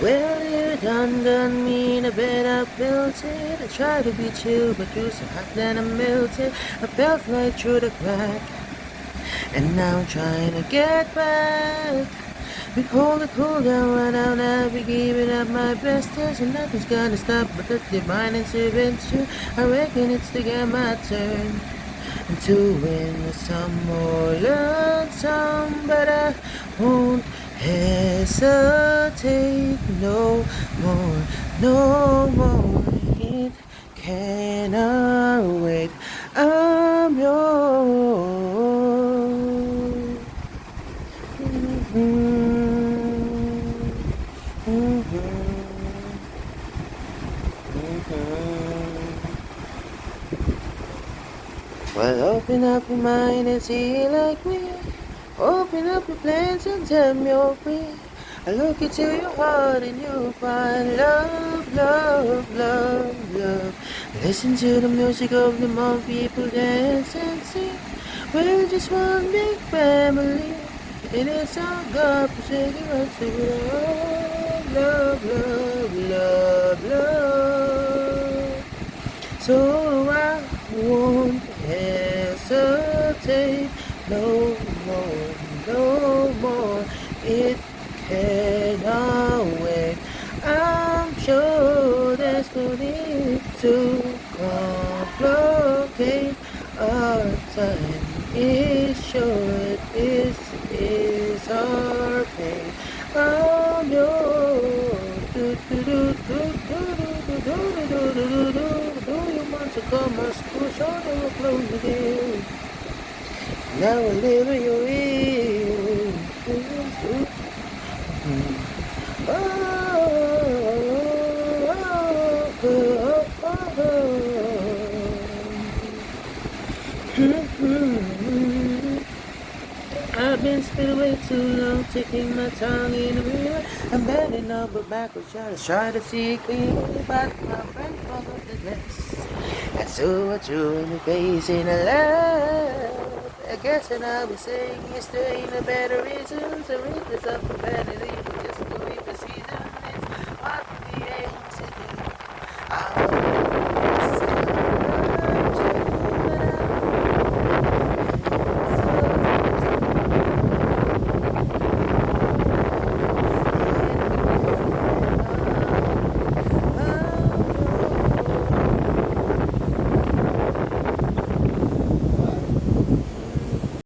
Well, you done me in a bed I built it. I tried to be chill, but you're so hot that I melted. I felt right through the crack, and now I'm trying to get back. We call it cool down, right now, now we giving up my best test, and nothing's gonna stop but the divine intervention. I reckon it's to get my turn, and to win some more, learn some, but I won't hesitate no more, no more. It cannot wait. I'm yours. Well, open up your mind and see like me. Open up your plans and tell me you're free. I look into your heart and you'll find love, love, love, love. Listen to the music of the more people dance and sing. We're just one big family. And it's our God forsaken us to love, love, love, love, love. So I won't hesitate no more, no more. It cannot wait. I'm sure there's no need to complicate our time. Is short, this is our pain. I'm yours. Do, do, do, do, do, do, do, do, do, do, do, do. Do you want to come to school? Sure, they will close again. Now I live in your ear. Oh, I've been spinning way too long, taking my tongue in the mirror. I'm bending over backwards, try to see clean, but my friend followed the dress. And so I threw in the face in a laugh. I guess and I was saying yes, there ain't a better reason to read this up for vanity.